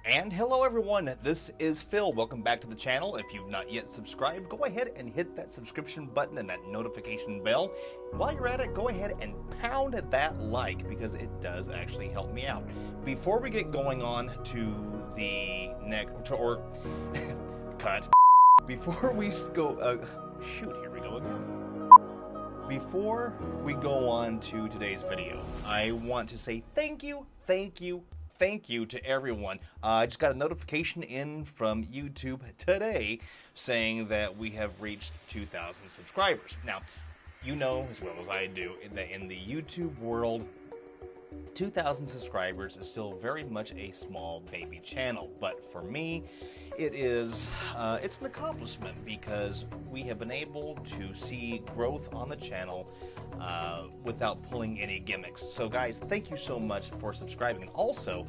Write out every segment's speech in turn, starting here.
And hello everyone, this is Phil. Welcome back to the channel. If you've not yet subscribed, go ahead and hit that subscription button and that notification bell. While you're at it, go ahead and pound that like because it does actually help me out. Before we get going on to the next, or cut, before we go, shoot, here we go again. Before we go on to today's video, I want to say thank you to everyone. I just got a notification in from YouTube today saying that we have reached 2,000 subscribers. Now, you know as well as I do that in the YouTube world, 2,000 subscribers is still very much a small baby channel, but for me, it's an accomplishment because we have been able to see growth on the channel without pulling any gimmicks. So guys, thank you so much for subscribing. Also,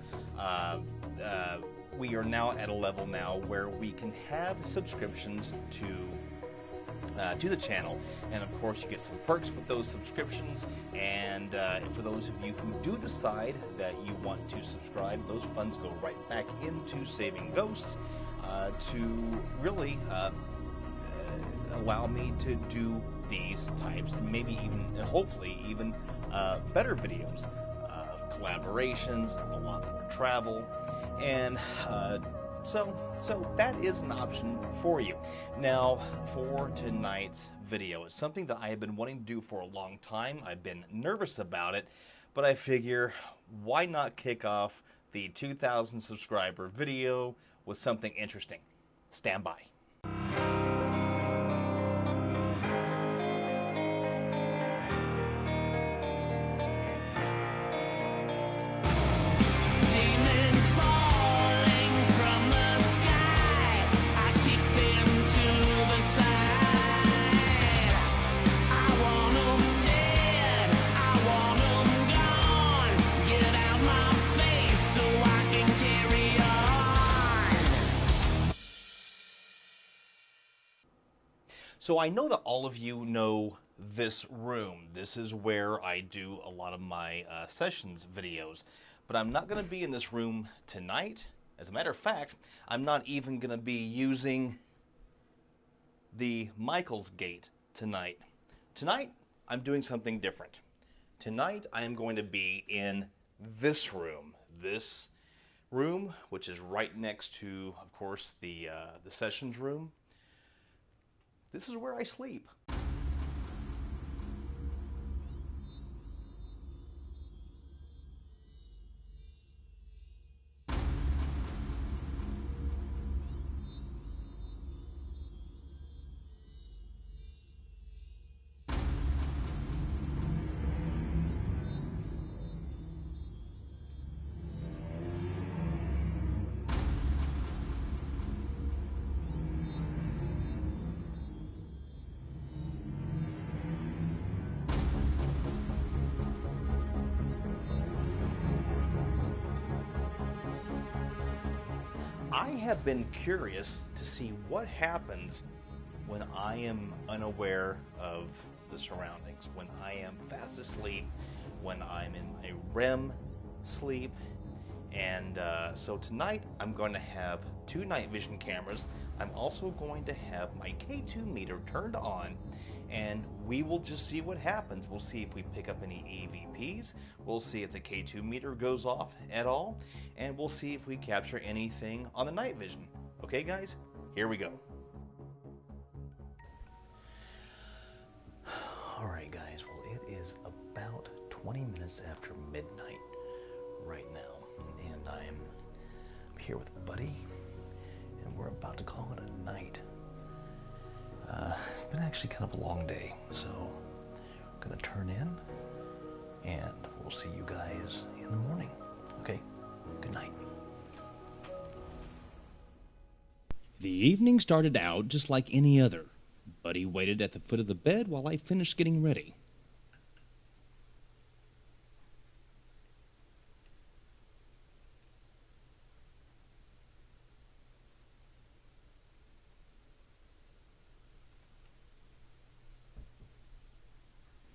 we are now at a level now where we can have subscriptions to the channel, and of course you get some perks with those subscriptions, and for those of you who do decide that you want to subscribe, those funds go right back into saving ghosts to really allow me to do these types, and maybe even, and hopefully even better videos, collaborations, a lot more travel, and so that is an option for you. Now, for tonight's video, it's something that I have been wanting to do for a long time. I've been nervous about it, but I figure, why not kick off the 2,000 subscriber video with something interesting? Stand by. So I know that all of you know this room. This is where I do a lot of my sessions videos, but I'm not going to be in this room tonight. As a matter of fact, I'm not even going to be using the Michael's Gate tonight. Tonight, I'm doing something different. Tonight, I am going to be in this room, which is right next to, of course, the sessions room. This is where I sleep. I have been curious to see what happens when I am unaware of the surroundings, when I am fast asleep, when I'm in a REM sleep. And so tonight I'm going to have 2 night vision cameras. I'm also going to have my K2 meter turned on, and we will just see what happens. We'll see if we pick up any EVPs, we'll see if the K2 meter goes off at all, and we'll see if we capture anything on the night vision. Okay guys, here we go. Alright guys, well it is about 20 minutes after midnight right now, and I'm here with Buddy, and we're about to call it a night. It's been actually kind of a long day, so I'm gonna turn in, and we'll see you guys in the morning. Okay, good night. The evening started out just like any other. Buddy waited at the foot of the bed while I finished getting ready.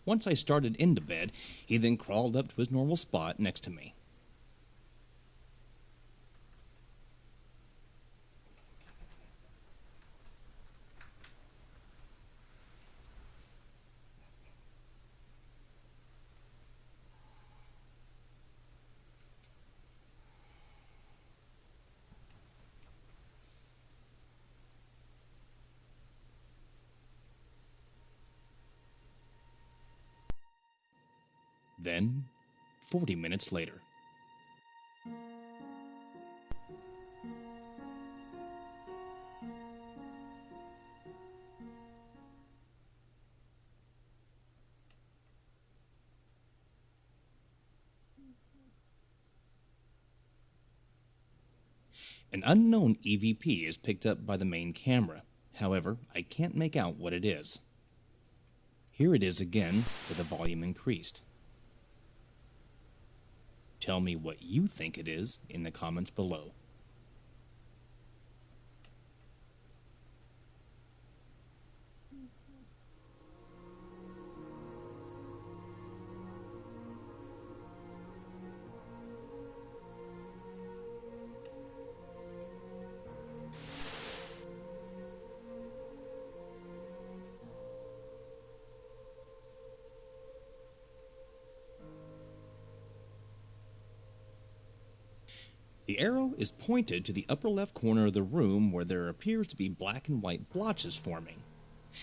Once I started into bed, he then crawled up to his normal spot next to me. Then, 40 minutes later. An unknown EVP is picked up by the main camera. However, I can't make out what it is. Here it is again, with the volume increased. Tell me what you think it is in the comments below. The arrow is pointed to the upper left corner of the room where there appears to be black and white blotches forming.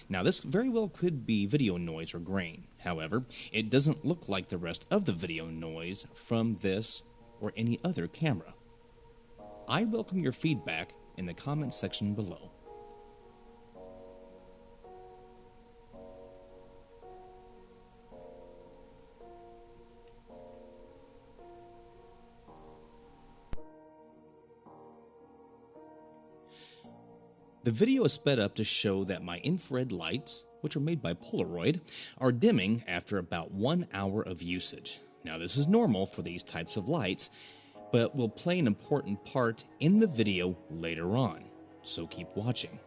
Now this very well could be video noise or grain. However, it doesn't look like the rest of the video noise from this or any other camera. I welcome your feedback in the comments section below. The video is sped up to show that my infrared lights, which are made by Polaroid, are dimming after about 1 hour of usage. Now this is normal for these types of lights, but will play an important part in the video later on, so keep watching.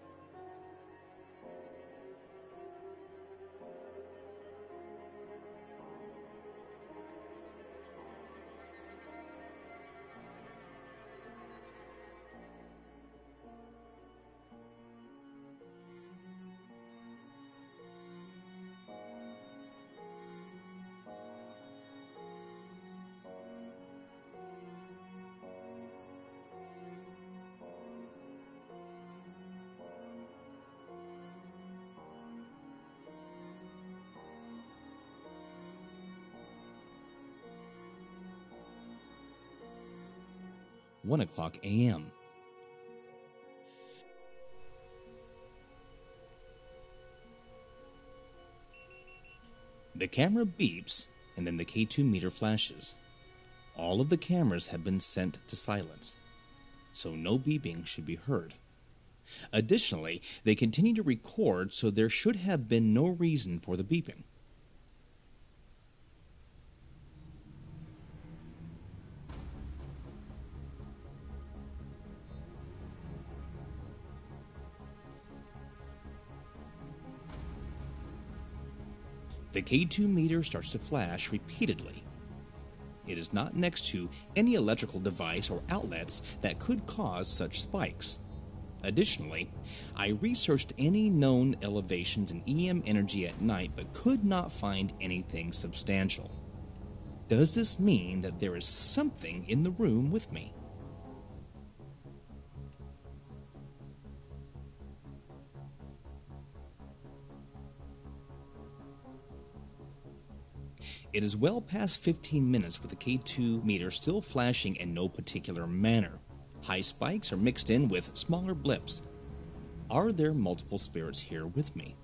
One o'clock a.m. The camera beeps, and then the K2 meter flashes. All of the cameras have been sent to silence, so no beeping should be heard. Additionally, they continue to record, so there should have been no reason for the beeping. The K2 meter starts to flash repeatedly. It is not next to any electrical device or outlets that could cause such spikes. Additionally, I researched any known elevations in EM energy at night but could not find anything substantial. Does this mean that there is something in the room with me? It is well past 15 minutes with the K2 meter still flashing in no particular manner. High spikes are mixed in with smaller blips. Are there multiple spirits here with me?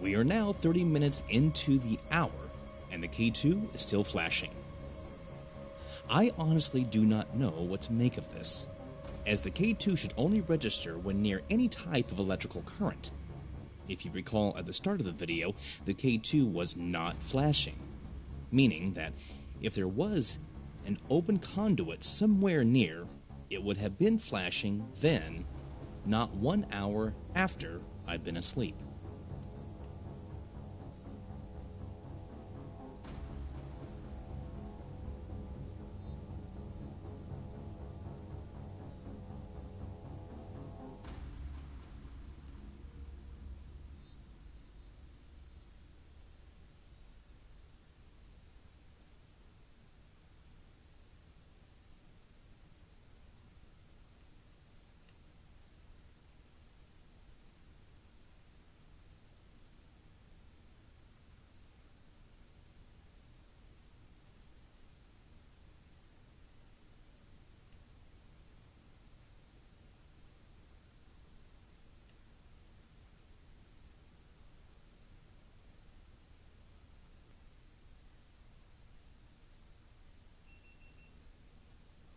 We are now 30 minutes into the hour, and the K2 is still flashing. I honestly do not know what to make of this, as the K2 should only register when near any type of electrical current. If you recall at the start of the video, the K2 was not flashing, meaning that if there was an open conduit somewhere near, it would have been flashing then, not 1 hour after I'd been asleep.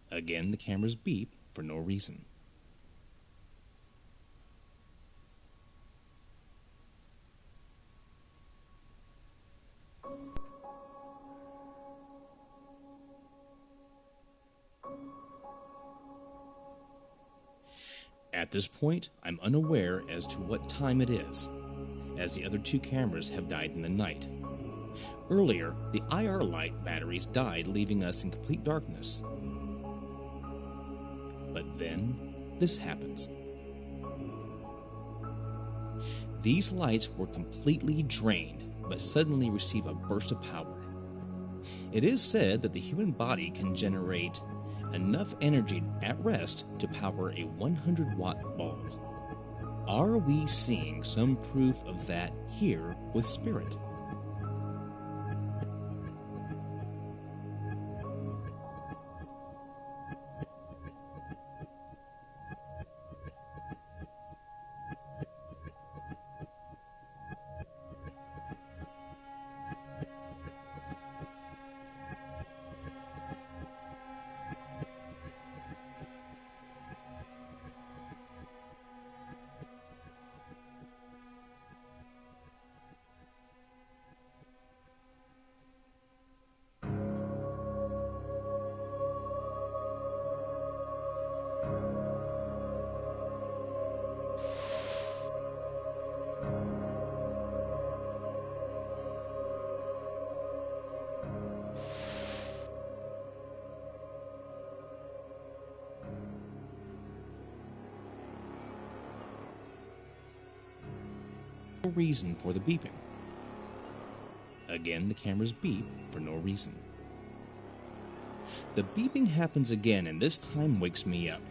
Again, the cameras beep for no reason. At this point, I'm unaware as to what time it is, as the other two cameras have died in the night. Earlier, the IR light batteries died, leaving us in complete darkness. But then, this happens. These lights were completely drained, but suddenly receive a burst of power. It is said that the human body can generate enough energy at rest to power a 100-watt bulb. Are we seeing some proof of that here with Spirit? No reason for the beeping. Again, the cameras beep for no reason. The beeping happens again, and this time wakes me up.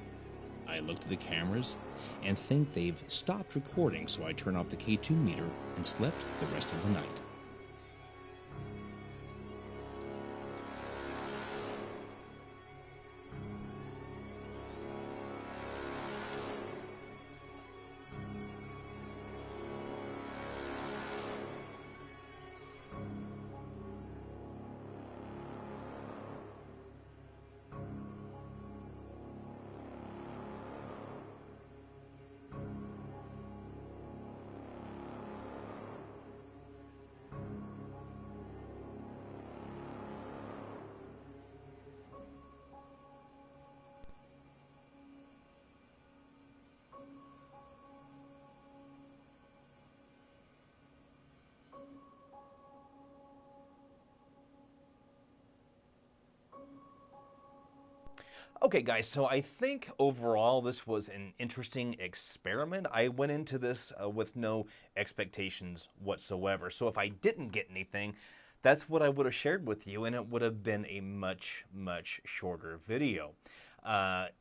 I look to the cameras and think they've stopped recording, so I turn off the K2 meter and slept the rest of the night. Okay, guys, so I think overall this was an interesting experiment. I went into this with no expectations whatsoever. So if I didn't get anything, that's what I would have shared with you, and it would have been a much, much shorter video.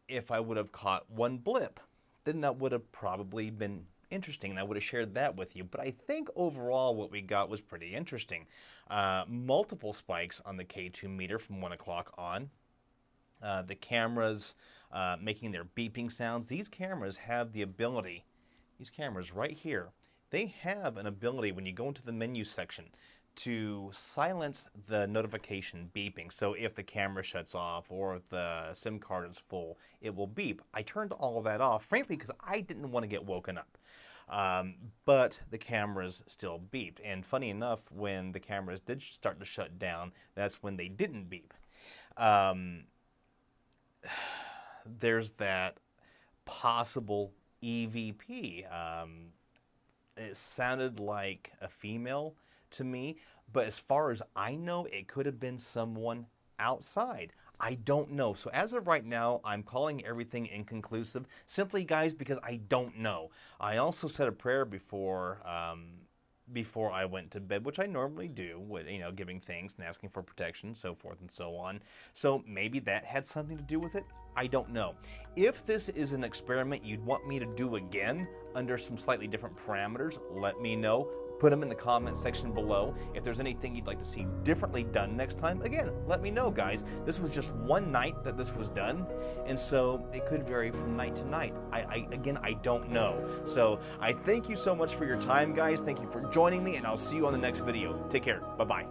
If I would have caught one blip, then that would have probably been interesting, and I would have shared that with you. But I think overall what we got was pretty interesting. Multiple spikes on the K2 meter from 1 o'clock on. The cameras making their beeping sounds. These cameras have the ability, these cameras right here, they have an ability when you go into the menu section to silence the notification beeping. So if the camera shuts off or if the SIM card is full, it will beep. I turned all of that off, frankly, because I didn't want to get woken up. But the cameras still beeped. And funny enough, when the cameras did start to shut down, that's when they didn't beep. There's that possible EVP. It sounded like a female to me, but as far as I know, it could have been someone outside. I don't know. So as of right now, I'm calling everything inconclusive, simply, guys, because I don't know. I also said a prayer before I went to bed, which I normally do, with, you know, giving thanks and asking for protection, so forth and so on. So maybe that had something to do with it. I don't know. If this is an experiment you'd want me to do again under some slightly different parameters, let me know. Put them in the comment section below. If there's anything you'd like to see differently done next time, again, let me know, guys. This was just one night that this was done, and so it could vary from night to night. Again, I don't know. So I thank you so much for your time, guys. Thank you for joining me, and I'll see you on the next video. Take care. Bye-bye.